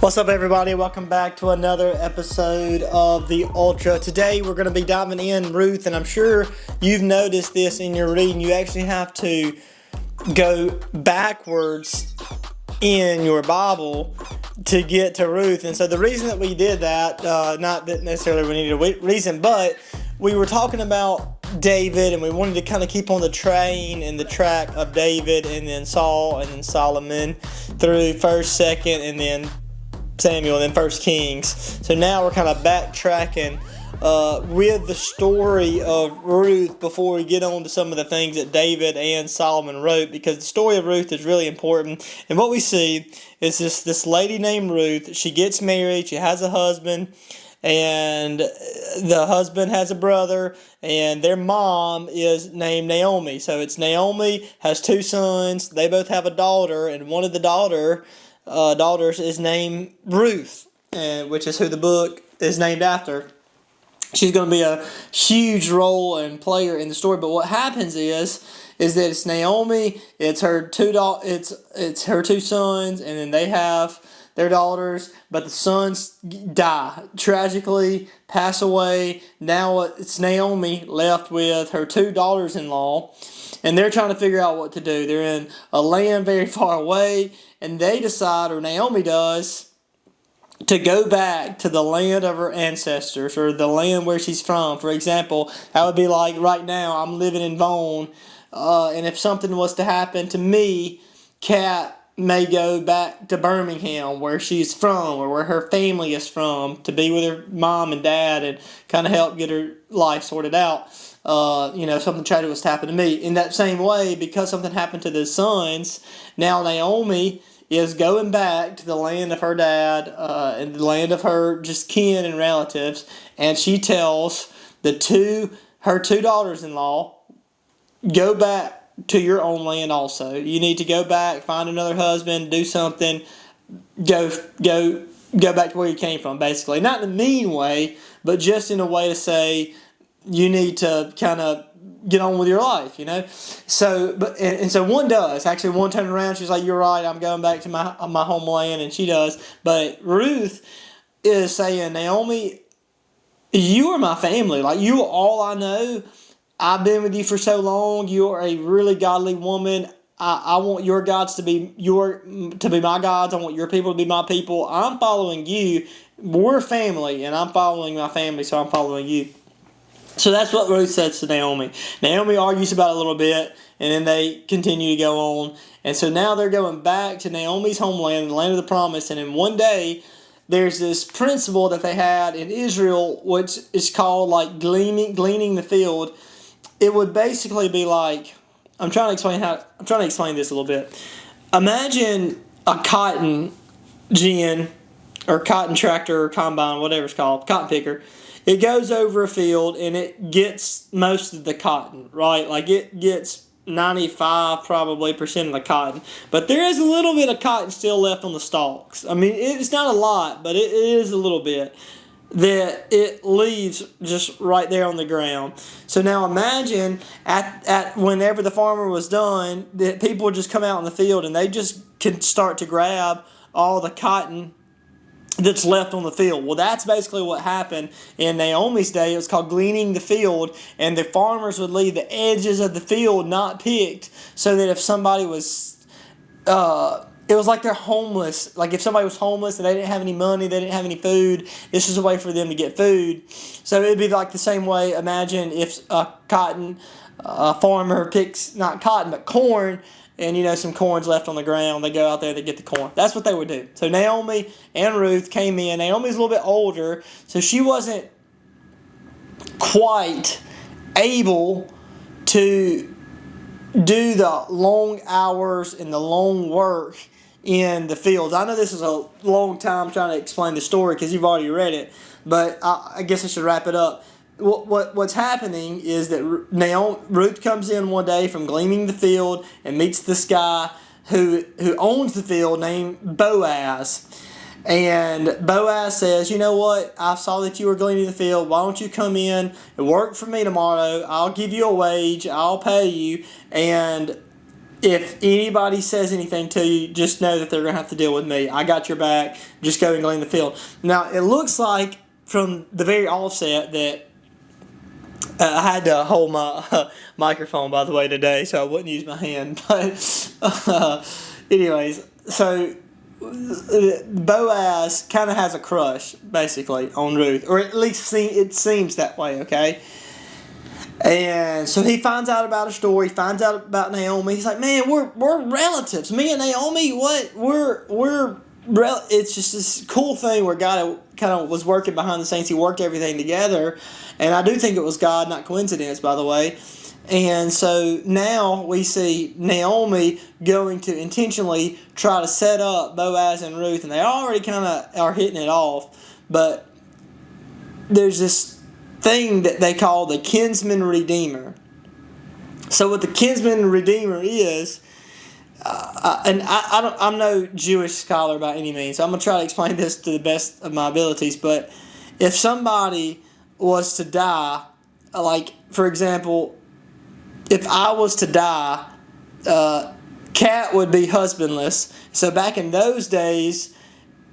What's up, everybody? Welcome back to another episode of the Ultra. Today we're going to be diving in Ruth, and I'm sure you've noticed this in your reading. You actually have to go backwards in your Bible to get to Ruth. And so the reason that we did that, not that necessarily we needed a reason, but we were talking about David, and we wanted to kind of keep on the train and the track of David, and then Saul, and then Solomon, through 1st, 2nd, and then Samuel, and then 1 Kings. So now we're kind of backtracking with the story of Ruth before we get on to some of the things that David and Solomon wrote, because the story of Ruth is really important. And what we see is this lady named Ruth. She gets married, she has a husband, and the husband has a brother, and their mom is named Naomi. So it's Naomi has 2 sons. They both have a daughter, and one of the daughters is named Ruth, which is who the book is named after. She's going to be a huge role and player in the story. But what happens is that it's Naomi, it's her it's her 2 sons, and then they have their daughters, but the sons die, tragically pass away. Now it's Naomi left with her 2 daughters-in-law, and they're trying to figure out what to do. They're in a land very far away, and they decide, or Naomi does, to go back to the land of her ancestors, or the land where she's from. For example, that would be like right now, I'm living in Vaughan, and if something was to happen to me, Kat may go back to Birmingham, where she's from, or where her family is from, to be with her mom and dad and kind of help get her life sorted out. Something tragic was to happen to me. In that same way, because something happened to the sons, now Naomi is going back to the land of her dad, and the land of her just kin and relatives, and she tells her 2 daughters-in-law, go back to your own land also. You need to go back, find another husband, do something, go back to where you came from, basically. Not in a mean way, but just in a way to say you need to kind of get on with your life, So, so one does. Actually, one turned around, she's like, you're right, I'm going back to my homeland, and she does. But Ruth is saying, Naomi, you are my family. Like, you are all I know. I've been with you for so long. You are a really godly woman. I want your gods to be my gods. I want your people to be my people. I'm following you. We're family, and I'm following my family, so I'm following you. So that's what Ruth says to Naomi. Naomi argues about it a little bit, and then they continue to go on. And so now they're going back to Naomi's homeland, the land of the promise. And in one day, there's this principle that they had in Israel, which is called like gleaning the field. It would basically be like, I'm trying to explain this a little bit. Imagine a cotton gin, or cotton tractor, or combine, whatever it's called, cotton picker. It goes over a field and it gets most of the cotton, right? Like it gets 95% probably of the cotton. But there is a little bit of cotton still left on the stalks. I mean, it's not a lot, but it is a little bit that it leaves just right there on the ground. So now imagine at whenever the farmer was done, that people would just come out in the field and they just can start to grab all the cotton that's left on the field. Well, that's basically what happened in Naomi's day. It was called gleaning the field, and the farmers would leave the edges of the field not picked, so that if somebody was it was like they're homeless. Like if somebody was homeless and they didn't have any money, they didn't have any food, this was a way for them to get food. So it would be like the same way. Imagine if a farmer picks, not cotton, but corn, and some corn's left on the ground. They go out there, they get the corn. That's what they would do. So Naomi and Ruth came in. Naomi's a little bit older, so she wasn't quite able to do the long hours and the long work in the fields. I know this is a long time trying to explain the story because you've already read it, but I guess I should wrap it up. What's happening is that Ruth comes in one day from gleaning the field and meets this guy who owns the field named Boaz. And Boaz says, you know what, I saw that you were gleaning the field. Why don't you come in and work for me tomorrow? I'll give you a wage. I'll pay you. And if anybody says anything to you, just know that they're going to have to deal with me. I got your back. Just go and glean the field. Now, it looks like from the very offset that I had to hold my microphone, by the way, today, so I wouldn't use my hand. But, anyways, so Boaz kind of has a crush, basically, on Ruth, or at least it seems that way, okay? And so he finds out about her story, finds out about Naomi. He's like, man, we're relatives. Me and Naomi, what? It's just this cool thing where God kind of was working behind the scenes. He worked everything together. And I do think it was God, not coincidence, by the way. And so now we see Naomi going to intentionally try to set up Boaz and Ruth. And they already kind of are hitting it off. But there's this thing that they call the kinsman redeemer. So what the kinsman redeemer is, and I'm no Jewish scholar by any means, so I'm going to try to explain this to the best of my abilities, but if somebody was to die, like, for example, if I was to die, Cat would be husbandless. So back in those days,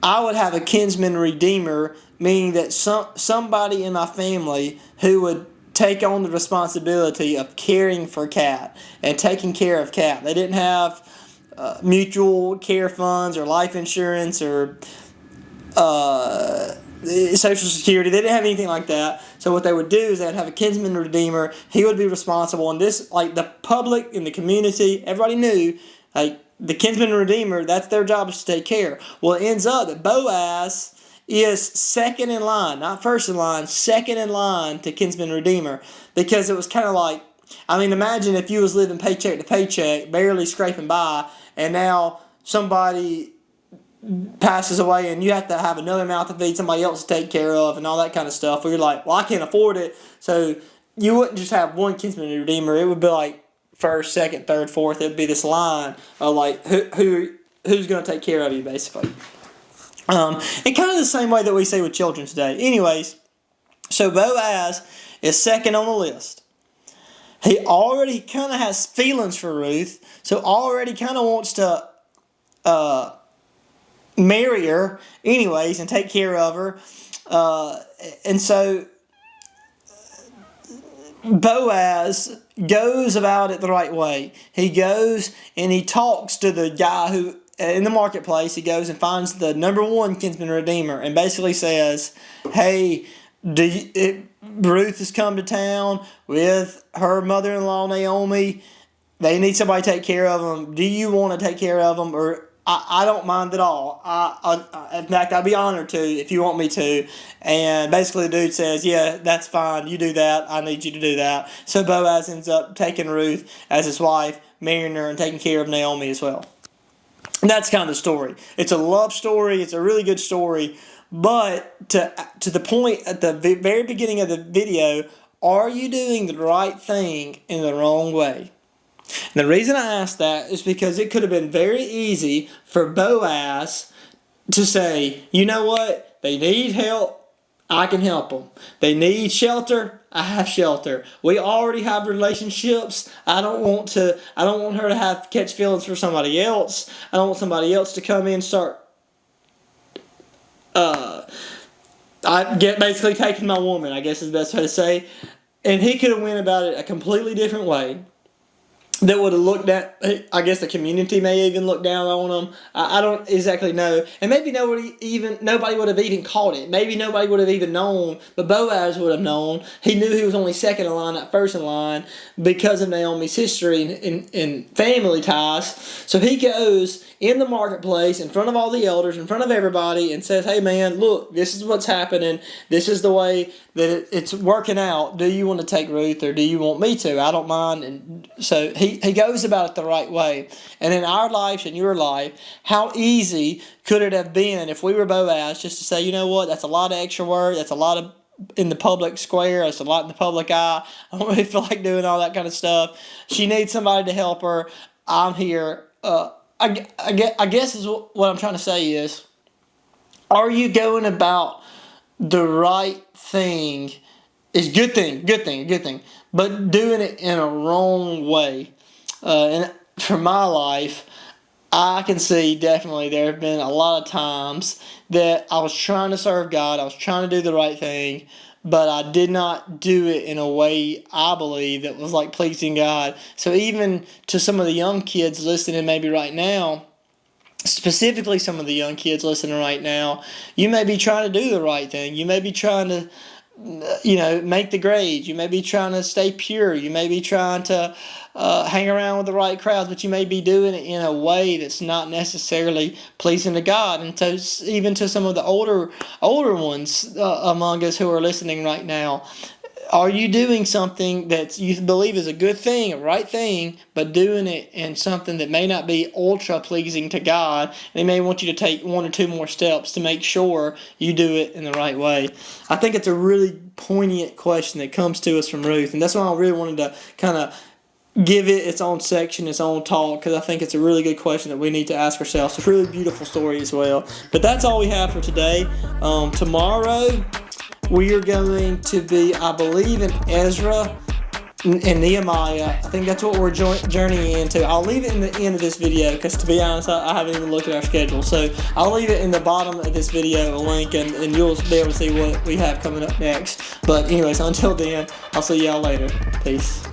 I would have a kinsman redeemer, meaning that somebody in my family who would take on the responsibility of caring for Cat and taking care of Cat. They didn't have mutual care funds or life insurance or Social Security. They didn't have anything like that. So what they would do is they'd have a kinsman redeemer. He would be responsible. And this, like, the public in the community, everybody knew, like, the kinsman redeemer, that's their job, is to take care. Well, it ends up that Boaz is second in line, not first in line, second in line to kinsman redeemer, because it was kind of like, I mean, imagine if you was living paycheck to paycheck, barely scraping by, and now somebody passes away and you have to have another mouth to feed, somebody else to take care of, and all that kind of stuff, where you're like, well, I can't afford it. So you wouldn't just have one kinsman redeemer. It would be like first, second, third, fourth. It would be this line of like who's going to take care of you, basically. And kind of the same way that we say with children today. Anyways, so Boaz is second on the list. He already kind of has feelings for Ruth, so already kind of wants to marry her anyways and take care of her. And so Boaz goes about it the right way. He goes and he talks to the guy who, in the marketplace, he goes and finds the number one kinsman redeemer and basically says, hey, Ruth has come to town with her mother-in-law Naomi. They need somebody to take care of them. Do you want to take care of them? Or I don't mind at all. In fact, I'd be honored to if you want me to. And basically the dude says, yeah, that's fine. You do that. I need you to do that. So Boaz ends up taking Ruth as his wife, marrying her, and taking care of Naomi as well. And that's kind of the story. It's a love story. It's a really good story. But to the point at the very beginning of the video, are you doing the right thing in the wrong way? And the reason I ask that is because it could have been very easy for Boaz to say, you know what, they need help, I can help them. They need shelter, I have shelter. We already have relationships. I don't want her to have catch feelings for somebody else. I don't want somebody else to come in and start basically taking my woman, I guess is the best way to say. And he could have went about it a completely different way that would have looked at, I guess the community may even look down on him. I don't exactly know. And maybe nobody would have even caught it. Maybe nobody would have even known, but Boaz would have known. He knew he was only second in line, not first in line, because of Naomi's history and family ties. So he goes in the marketplace, in front of all the elders, in front of everybody, and says, hey man, look, this is what's happening. This is the way that it's working out. Do you want to take Ruth or do you want me to? I don't mind. And so he goes about it the right way. And in our lives, in your life, how easy could it have been if we were Boaz just to say, you know what, that's a lot of extra work, that's a lot of in the public square, that's a lot in the public eye, I don't really feel like doing all that kind of stuff. She needs somebody to help her. I'm here. I guess is what I'm trying to say is, are you going about the right thing? Is good thing, but doing it in a wrong way. And for my life, I can see definitely there have been a lot of times that I was trying to serve God, I was trying to do the right thing, but I did not do it in a way I believe that was like pleasing God. So even to some of the young kids listening maybe right now, specifically some of the young kids listening right now, you may be trying to do the right thing. You may be trying to make the grades. You may be trying to stay pure. You may be trying to hang around with the right crowds, but you may be doing it in a way that's not necessarily pleasing to God. And so, even to some of the older ones among us who are listening right now, are you doing something that you believe is a good thing, a right thing, but doing it in something that may not be ultra pleasing to God? And He may want you to take one or two more steps to make sure you do it in the right way. I think it's a really poignant question that comes to us from Ruth, and that's why I really wanted to kind of give it its own section, its own talk, because I think it's a really good question that we need to ask ourselves. It's a really beautiful story as well. But that's all we have for today. Tomorrow, we are going to be, I believe, in Ezra and Nehemiah. I think that's what we're journeying into. I'll leave it in the end of this video because, to be honest, I haven't even looked at our schedule. So I'll leave it in the bottom of this video, a link, and you'll be able to see what we have coming up next. But anyways, until then, I'll see y'all later. Peace.